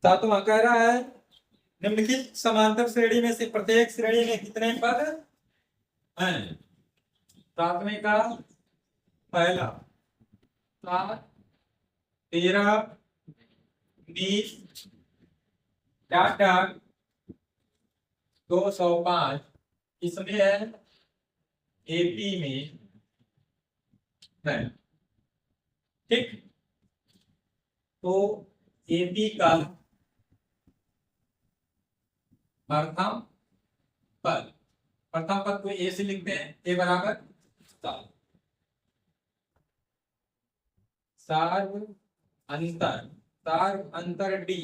सातवां कह रहा है निम्नलिखित समांतर श्रेणी में से प्रत्येक श्रेणी में कितने पद हैं। सातवें का पहला 7 13 20 डॉट 205 इसमें है एपी में है। ठीक, तो एपी का प्रथम पद को ए से लिखते हैं। ए बराबर सार्व अंतर डी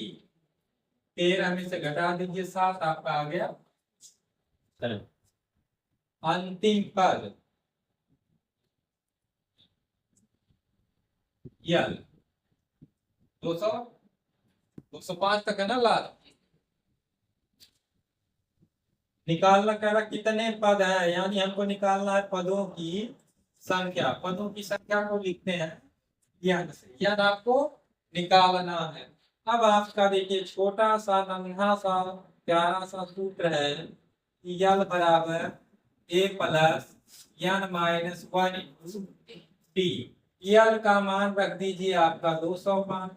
13 में से घटा दीजिए 7, आपका आ गया अंतिम पद यल 205 तक है ना लाल। निकालना कह रहा कितने पद है, यानी हमको निकालना है पदों की संख्या। पदों की संख्या को लिखते हैं यन से, यन आपको निकालना है। अब आपका देखिए छोटा सा नन्हा सा प्यारा सा सूत्र है, यल बराबर ए प्लस यन माइनस 1 टी। यल का मान रख दीजिए आपका 205,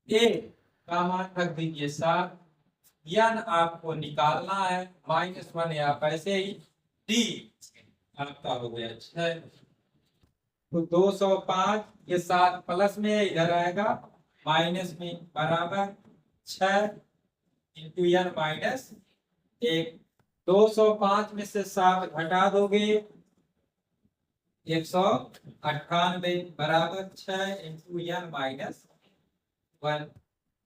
ए का मान रख दीजिए 7, यन आपको निकालना है -1 या ऐसे ही, डी आपका हो गया 6। तो 205 ये 7 प्लस में इधर आएगा माइनस में, बराबर 6 इंटू यन माइनस 1। 205 में से 7 घटा दोगे 198 बराबर 6 इंटू यन माइनस 1।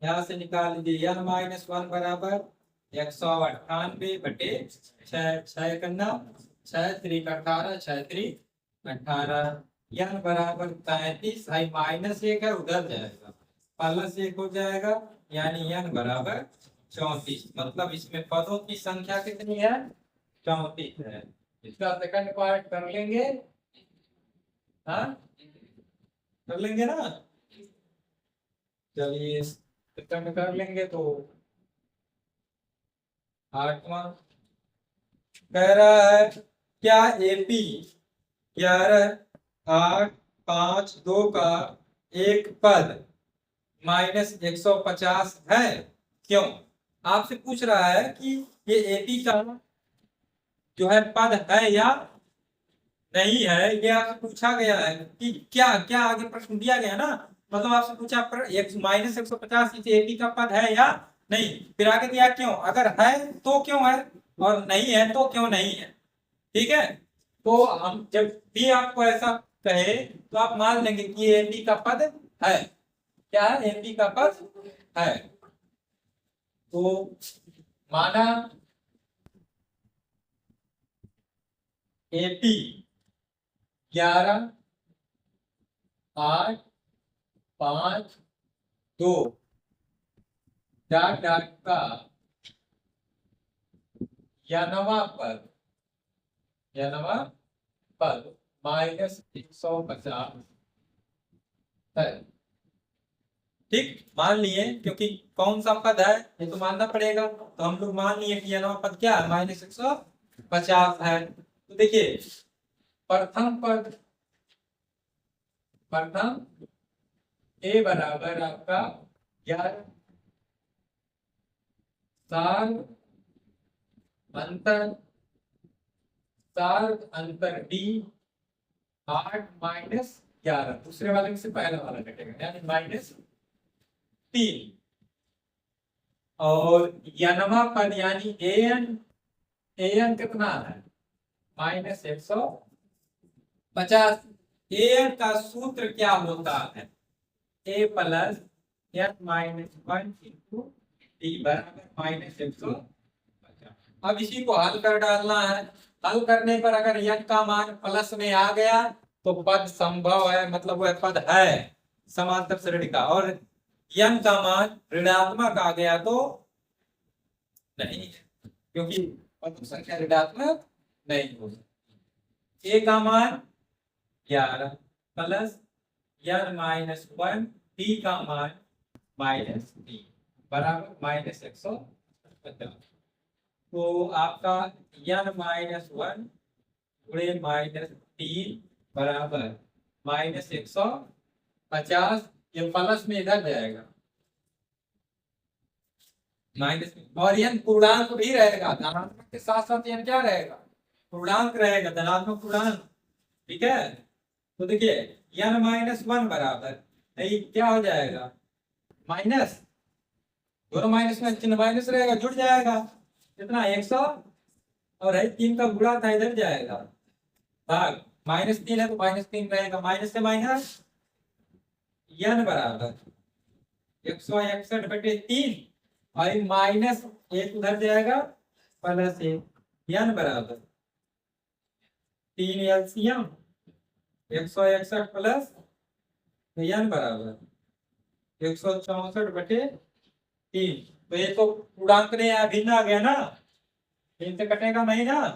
यहाँ से निकाल लीजिए यन माइनस 1 बराबर 198 बटे 6 करना 6 3 18 6 3 18 यन बराबर 35। भाई माइनस 1 है उधर जाएगा, प्लस 1 हो जाएगा, यानी यन बराबर 34। मतलब इसमें पदों की संख्या कितनी है 34 है। इसका सेकंड पार्ट कर लेंगे, हाँ कर लेंगे ना। चलिए सेकंड कर लेंगे। तो 8वां कह रहा है क्या एपी 11 8 5 2 का एक पद -150 है, क्यों? आपसे पूछ रहा है कि ये एपी का जो है पद है या नहीं है। ये आपसे पूछा गया है कि क्या क्या आगे प्रश्न दिया गया ना, मतलब आपसे पूछा -150 इस एपी का पद है या नहीं, फिर आगे दिया क्यों, अगर है तो क्यों है और नहीं है तो क्यों नहीं है। ठीक है, तो हम जब भी आपको ऐसा कहे तो आप मान लेंगे कि ये एपी का पद है। क्या है, एपी का पद है। तो माना एपी 11 8 5 2 डॉट का यनवा पद -150 है। ठीक, मान लिए, क्योंकि कौन सा पद है ये तो मानना पड़ेगा, तो हम लोग मान लिए कि यनवा पद क्या है -150 है। तो देखिए प्रथम ए बराबर आपका 11 साल अंतर डी 8 -11, दूसरे वाले में से पहला वाला कटेगा यानी -3। और यनवा पद यानी एन कितना है -150। एन का सूत्र क्या होता है, ए प्लस एन -1 इंटू डी बराबर -150। अब इसी को हल कर डालना है। हल करने पर अगर यन का मान प्लस में आ गया तो पद संभव है, मतलब वह पद है समांतर श्रेणी का, और यन का मान ऋणात्मक आ गया तो नहीं है, क्योंकि पद संख्या ऋणात्मक नहीं हो सकती। ए का मान 11 प्लस यन -1, डी का मान -3। बराबर -150। तो आपका n माइनस 1 गुणे -3 बराबर -150। ये प्लस में इधर जाएगा माइनस में, और n पूर्णांक भी रहेगा, धनात्मक के साथ साथ n क्या रहेगा, पूर्णांक रहेगा, धनात्मक पूर्णांक। ठीक है, तो देखिए n माइनस 1 बराबर ये क्या हो जाएगा, माइनस, दोनों माइनस में चिन्ह माइनस रहेगा, जुड़ जाएगा कितना 100, और है 3 का गुणा था इधर जाएगा, भाग -3 है तो -3 रहेगा, माइनस से माइनस, n बराबर 161/3, और माइनस एक उधर जाएगा प्लस 1, n बराबर 3 एलसीएम 161 प्लस n बराबर 164/3। तो ये तो पूर्णांक ने अभिन्न आ गया ना, 3 से कटेगा नहीं ना,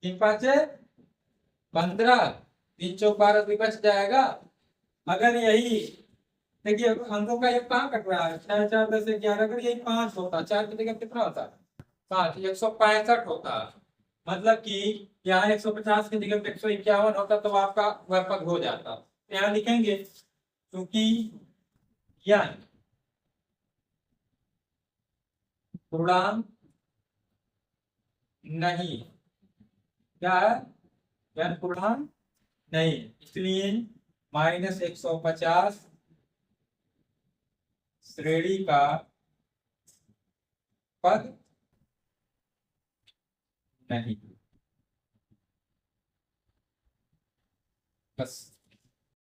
3 5 15, 3 चौक 12 भी बच जाएगा। अगर यही देखिए अंकों का ये कहाँ कट रहा है, 6 4 10 11, अगर यही 5 होता, 4 की जगह कितना होता, 5, 165 होता, मतलब कि यहाँ 150 की जगह 151 होता तो आपका व्यापक हो जाता। यहाँ लिखेंगे क्योंकि यह पूर्णांक नहीं, क्या है, यह पूर्णांक नहीं, इसलिए -150 श्रेणी का पद नहीं। बस